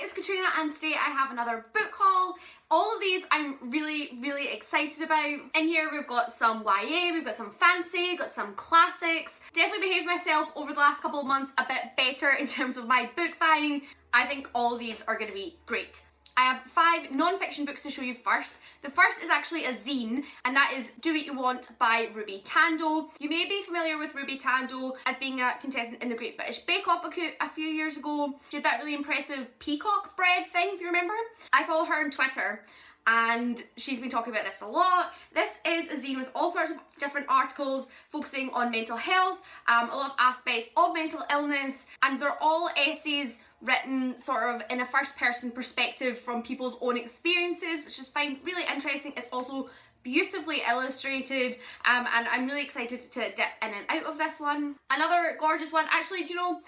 it's Katrina and today I have another book haul. All of these I'm really excited about. In here we've got some YA, we've got some fantasy, got some classics. Definitely behaved myself over the last couple of months a bit better in terms of my book buying. I think all of these are going to be great. I have 5 non-fiction books to show you first. The first is actually a zine, and that is Do What You Want by Ruby Tando. You may be familiar with Ruby Tando as being a contestant in the Great British Bake Off a few years ago. She had that really impressive peacock bread thing, if you remember. I follow her on Twitter, and she's been talking about this a lot. This is a zine with all sorts of different articles focusing on mental health, a lot of aspects of mental illness, and they're all essays written sort of in a first person perspective from people's own experiences, which I find really interesting. It's also beautifully illustrated, and I'm really excited to dip in and out of this one. Another gorgeous one, actually, do you know,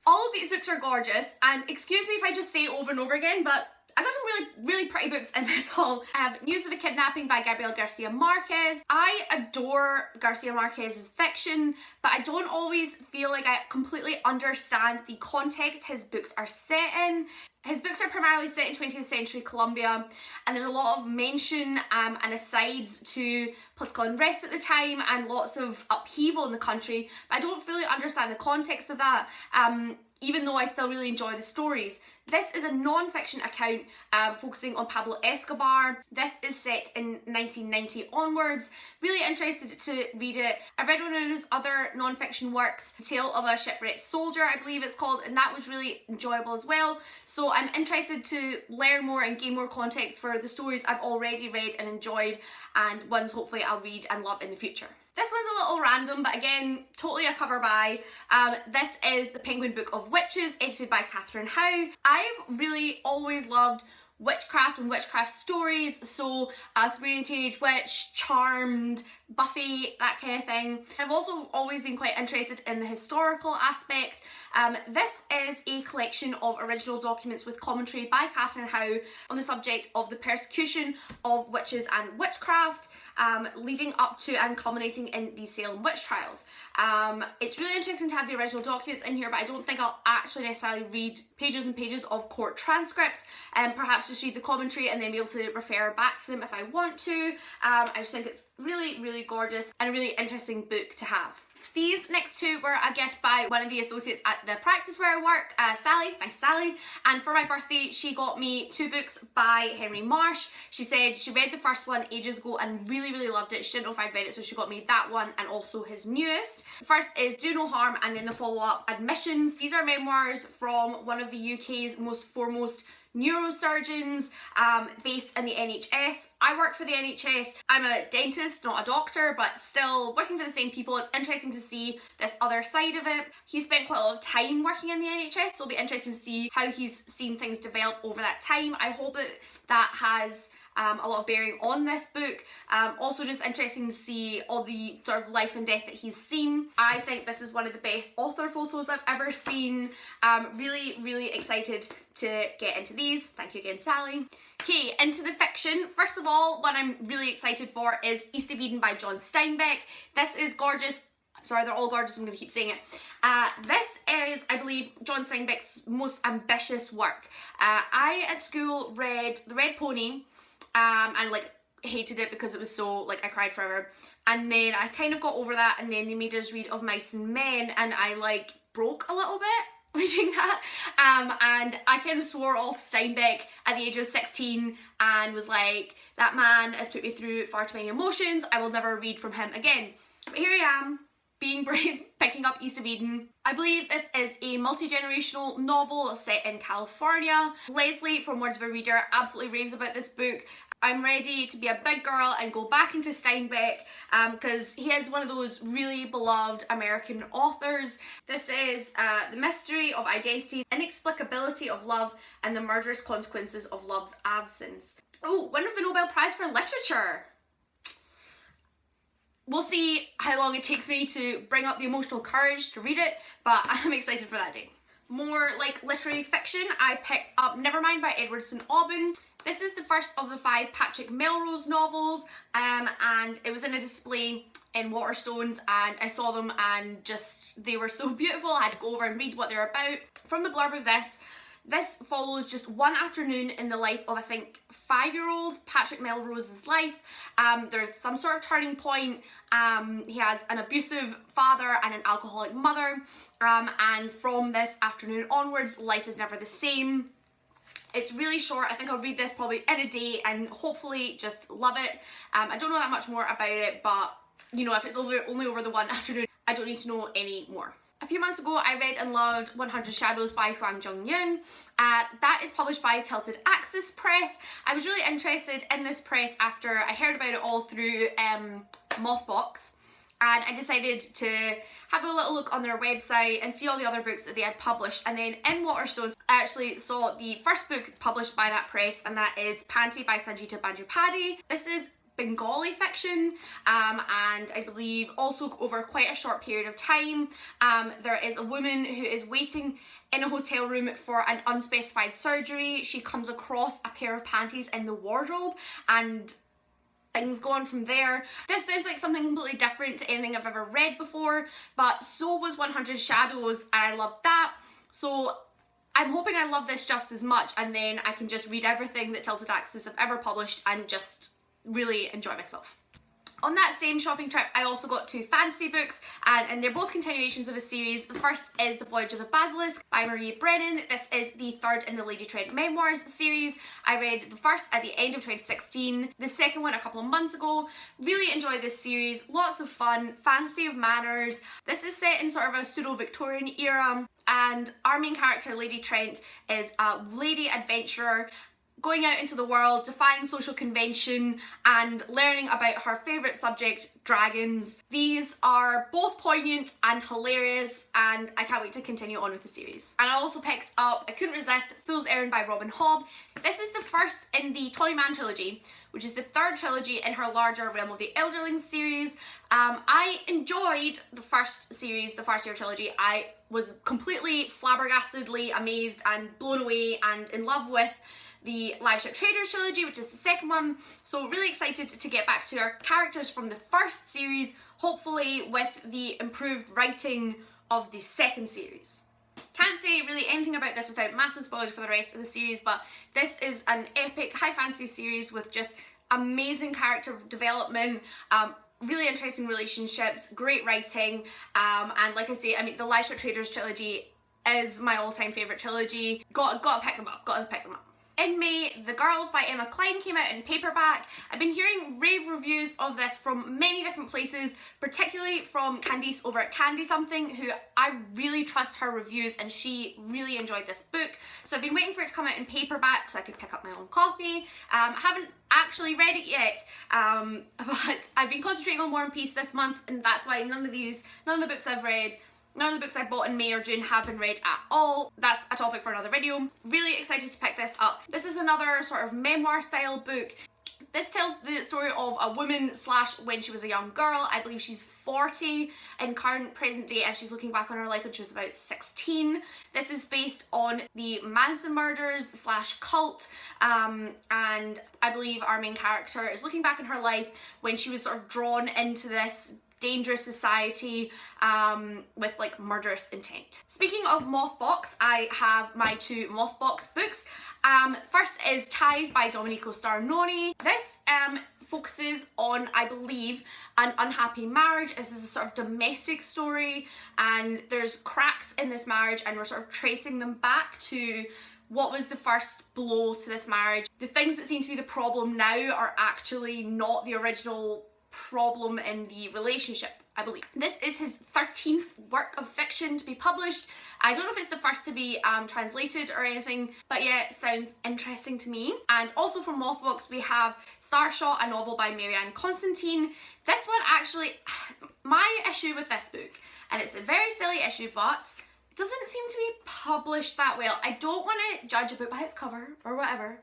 all of these books are gorgeous, and excuse me if I just say it over and over again, but I got some really pretty books in this haul. I have News of a Kidnapping by Gabriel Garcia Marquez. I adore Garcia Marquez's fiction, but I don't always feel like I completely understand the context his books are set in. His books are primarily set in 20th century Colombia, and there's a lot of mention and asides to political unrest at the time and lots of upheaval in the country, but I don't fully understand the context of that, even though I still really enjoy the stories. This is a non-fiction account focusing on Pablo Escobar. This is set in 1990 onwards. Really interested to read it. I've read one of his other non-fiction works, Tale of a Shipwrecked Soldier, I believe it's called, and that was really enjoyable as well. So I'm interested to learn more and gain more context for the stories I've already read and enjoyed, and ones hopefully I'll read and love in the future. This one's a little random, but again, totally a cover buy. This is The Penguin Book of Witches, edited by Catherine Howe. I've really always loved witchcraft and witchcraft stories, so Sabrina the Teenage Witch, Charmed, Buffy, that kind of thing. I've also always been quite interested in the historical aspect. This is a collection of original documents with commentary by Catherine Howe on the subject of the persecution of witches and witchcraft, leading up to and culminating in the Salem witch trials. It's really interesting to have the original documents in here, but I don't think I'll actually necessarily read pages and pages of court transcripts, and perhaps just read the commentary and then be able to refer back to them if I want to. I just think it's really gorgeous and a really interesting book to have. These next two were a gift by one of the associates at the practice where I work, Sally. Thank you, Sally. And for my birthday, she got me 2 books by Henry Marsh. She said she read the first one ages ago and really loved it. She didn't know if I'd read it, so she got me that one and also his newest. The first is Do No Harm, and then the follow-up, Admissions. These are memoirs from one of the UK's most foremost neurosurgeons, based in the NHS. I work for the NHS. I'm a dentist, not a doctor, but still working for the same people. It's interesting to see this other side of it. He spent quite a lot of time working in the NHS, so it'll be interesting to see how he's seen things develop over that time. I hope that that has a lot of bearing on this book. Also just interesting to see all the sort of life and death that he's seen. I think this is one of the best author photos I've ever seen. Really excited to get into these. Thank you again, Sally. Okay, into the fiction. First of all, one I'm really excited for is East of Eden by John Steinbeck. This is gorgeous. Sorry, they're all gorgeous, I'm going to keep saying it. This is, I believe, John Steinbeck's most ambitious work. I, at school, read The Red Pony, and like hated it because it was so, like, I cried forever. And then I kind of got over that, and then they made us read Of Mice and Men, and I like broke a little bit reading that. And I kind of swore off Steinbeck at the age of 16 and was like, that man has put me through far too many emotions, I will never read from him again. But here I am, being brave, picking up East of Eden. I believe this is a multi-generational novel set in California. Leslie from Words of a Reader absolutely raves about this book. I'm ready to be a big girl and go back into Steinbeck because he is one of those really beloved American authors. This is The Mystery of Identity, Inexplicability of Love, and the Murderous Consequences of Love's Absence. Oh, winner of the Nobel Prize for Literature. We'll see how long it takes me to bring up the emotional courage to read it, but I'm excited for that day. More like literary fiction, I picked up Nevermind by Edward St. Aubyn. This is the first of the 5 Patrick Melrose novels, and it was in a display in Waterstones, and I saw them and just, they were so beautiful. I had to go over and read what they're about. From the blurb of this, This follows just one afternoon in the life of, I think, 5-year-old Patrick Melrose's life. There's some sort of turning point. He has an abusive father and an alcoholic mother, and from this afternoon onwards, life is never the same. It's really short. I think I'll read this probably in a day and hopefully just love it. I don't know that much more about it, but you know, if it's only over the one afternoon, I don't need to know any more. A few months ago, I read and loved 100 Shadows by Hwang Jung-yoon. That is published by Tilted Axis Press. I was really interested in this press after I heard about it all through Mothbox, and I decided to have a little look on their website and see all the other books that they had published. And then in Waterstones, I actually saw the first book published by that press, and that is Panty by Sanjita Banjupadi. This is Bengali fiction, and I believe also over quite a short period of time. There is a woman who is waiting in a hotel room for an unspecified surgery. She comes across a pair of panties in the wardrobe, and things go on from there. This is like something completely different to anything I've ever read before, but so was 100 Shadows, and I loved that. So I'm hoping I love this just as much, and then I can just read everything that Tilted Axis have ever published and just really enjoy myself. On that same shopping trip, I also got 2 fantasy books, and they're both continuations of a series. The first is The Voyage of the Basilisk by Marie Brennan. This is the third in the Lady Trent Memoirs series. I read the first at the end of 2016, the second one a couple of months ago. Really enjoyed this series, lots of fun, fantasy of manners. This is set in sort of a pseudo-Victorian era, and our main character, Lady Trent, is a lady adventurer going out into the world, defying social convention and learning about her favourite subject, dragons. These are both poignant and hilarious, and I can't wait to continue on with the series. And I also picked up, I couldn't resist, Fool's Errand by Robin Hobb. This is the first in the Tawny Man trilogy, which is the third trilogy in her larger Realm of the Elderlings series. I enjoyed the first series, the first year trilogy. I was completely flabbergastedly amazed and blown away and in love with the Live Ship Traders trilogy, which is the second one. So really excited to get back to our characters from the first series, hopefully with the improved writing of the second series. Can't say really anything about this without massive spoilers for the rest of the series, but this is an epic high fantasy series with just amazing character development, really interesting relationships, great writing, and like I say, I mean, the Live Ship Traders trilogy is my all-time favourite trilogy. Gotta pick them up, gotta pick them up. In May, The Girls by Emma Cline came out in paperback. I've been hearing rave reviews of this from many different places, particularly from Candice over at Candy Something, who I really trust her reviews, and she really enjoyed this book. So I've been waiting for it to come out in paperback so I could pick up my own copy. I haven't actually read it yet, but I've been concentrating on War and Peace this month, and that's why none of the books I've read, none of the books I bought in May or June have been read at all. That's a topic for another video. Really excited to pick this up. This is another sort of memoir style book. This tells the story of a woman / when she was a young girl. I believe she's 40 in current present day, and she's looking back on her life when she was about 16. This is based on the Manson murders / cult, and I believe our main character is looking back on her life when she was sort of drawn into this dangerous society with like murderous intent. Speaking of Mothbox, I have my 2 Mothbox books. First is Ties by Domenico Starnoni. This focuses on, I believe, an unhappy marriage. This is a sort of domestic story, and there's cracks in this marriage, and we're sort of tracing them back to what was the first blow to this marriage. The things that seem to be the problem now are actually not the original problem in the relationship, I believe. This is his 13th work of fiction to be published. I don't know if it's the first to be translated or anything, but yeah, it sounds interesting to me. And also from Mothbox we have Starshot, a novel by Marianne Constantine. This one actually, my issue with this book, and it's a very silly issue, but it doesn't seem to be published that well. I don't want to judge a book by its cover or whatever,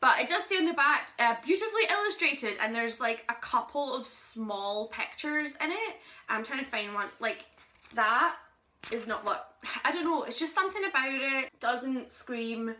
but it does say on the back, beautifully illustrated, and there's like a couple of small pictures in it. I'm trying to find one. Like, that is not what, I don't know, it's just something about it doesn't scream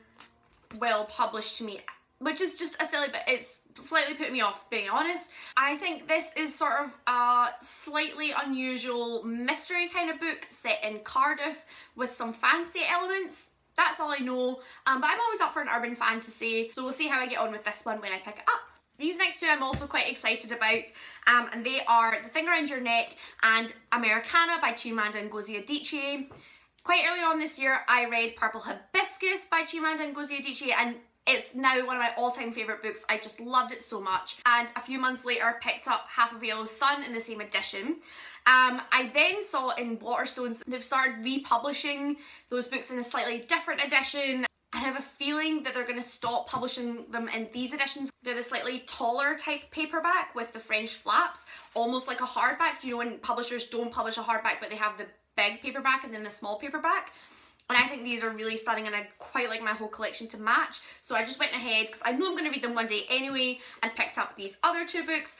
well published to me, which is just a silly bit. It's slightly putting me off, being honest. I think this is sort of a slightly unusual mystery kind of book set in Cardiff with some fancy elements. That's all I know, but I'm always up for an urban fantasy, so we'll see how I get on with this one when I pick it up. These next two I'm also quite excited about, and they are The Thing Around Your Neck and Americana by Chimamanda Ngozi Adichie. Quite early on this year, I read Purple Hibiscus by Chimamanda Ngozi Adichie, and it's now one of my all-time favourite books. I just loved it so much. And a few months later, picked up Half of a Yellow Sun in the same edition. I then saw in Waterstones they've started republishing those books in a slightly different edition. I have a feeling that they're going to stop publishing them in these editions. They're the slightly taller type paperback with the French flaps, almost like a hardback. Do you know when publishers don't publish a hardback but they have the big paperback and then the small paperback? And I think these are really stunning, and I'd quite like my whole collection to match. So I just went ahead, because I know I'm going to read them one day anyway, and picked up these other two books.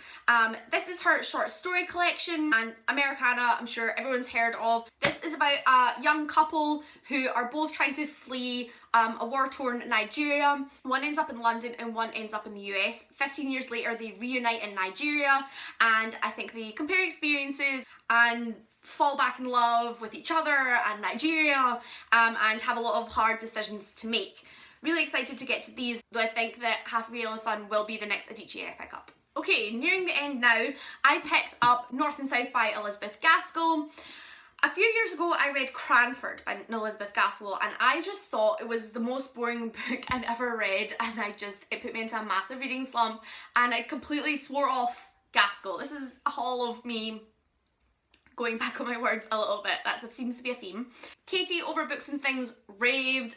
This is her short story collection, and Americana, I'm sure everyone's heard of. This is about a young couple who are both trying to flee a war-torn Nigeria. One ends up in London and one ends up in the US. 15 years later, they reunite in Nigeria, and I think they compare experiences and fall back in love with each other and Nigeria, and have a lot of hard decisions to make. Really excited to get to these, though I think that Half of a Yellow Sun will be the next Adichie I pick up. Okay, nearing the end now, I picked up North and South by Elizabeth Gaskell. A few years ago I read Cranford by Elizabeth Gaskell, and I just thought it was the most boring book I've ever read, and it put me into a massive reading slump, and I completely swore off Gaskell. This is a haul of me going back on my words a little bit. That seems to be a theme. Katie over Books and Things raved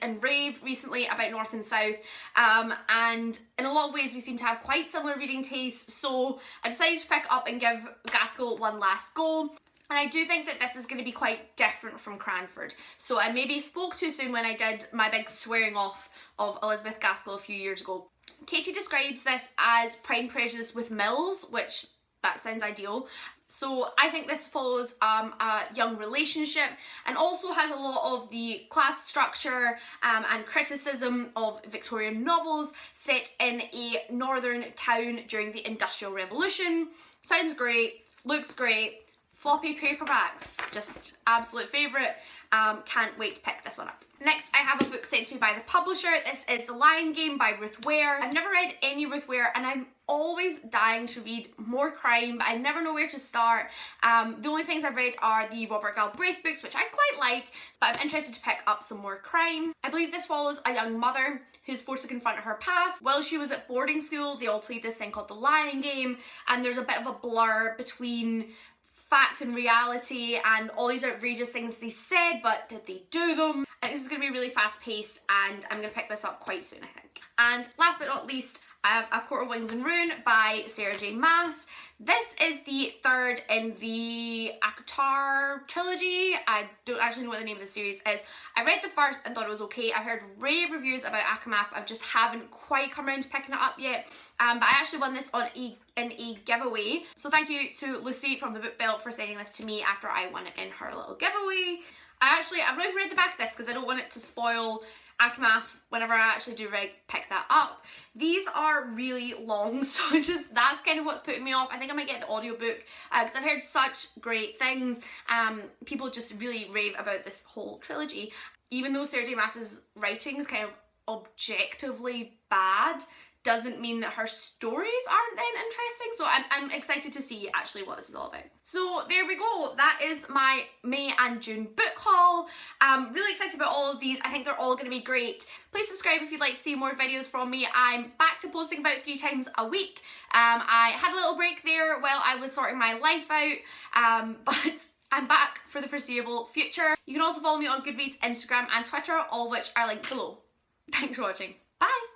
recently about North and South, and in a lot of ways we seem to have quite similar reading tastes, so I decided to pick up and give Gaskell one last go. And I do think that this is going to be quite different from Cranford, so I maybe spoke too soon when I did my big swearing off of Elizabeth Gaskell a few years ago. Katie describes this as Pride and Prejudice with Mills, which that sounds ideal. So I think this follows a young relationship, and also has a lot of the class structure and criticism of Victorian novels set in a northern town during the Industrial Revolution. Sounds great, looks great. Floppy paperbacks, just absolute favourite. Can't wait to pick this one up. Next, I have a book sent to me by the publisher. This is The Lion Game by Ruth Ware. I've never read any Ruth Ware, and I'm always dying to read more crime, but I never know where to start. The only things I've read are the Robert Galbraith books, which I quite like, but I'm interested to pick up some more crime. I believe this follows a young mother who's forced to confront her past. While she was at boarding school, they all played this thing called The Lion Game, and there's a bit of a blur between fact and reality and all these outrageous things they said, but did they do them? I think this is going to be really fast paced, and I'm going to pick this up quite soon, I think. And last but not least, I have A Court of Wings and Ruin by Sarah J Maas. This is the third in the ACOTAR trilogy. I don't actually know what the name of the series is. I read the first and thought it was okay. I've heard rave reviews about ACOMAF. I just haven't quite come around to picking it up yet. But I actually won this in a giveaway. So thank you to Lucy from the Book Belt for sending this to me after I won it in her little giveaway. I've not even read the back of this because I don't want it to spoil ACOMAF whenever I actually do pick that up. These are really long, so that's kind of what's putting me off. I think I might get the audiobook because I've heard such great things. People just really rave about this whole trilogy. Even though Sarah J Maas's writing is kind of objectively bad, doesn't mean that her stories aren't then interesting, so I'm excited to see actually what this is all about. So there we go, that is my May and June book haul. Really excited about all of these. I think they're all going to be great. Please subscribe if you'd like to see more videos from me. I'm back to posting about 3 times a week. I had a little break there while I was sorting my life out, but I'm back for the foreseeable future. You can also follow me on Goodreads, Instagram and Twitter, all of which are linked below. Thanks for watching. Bye!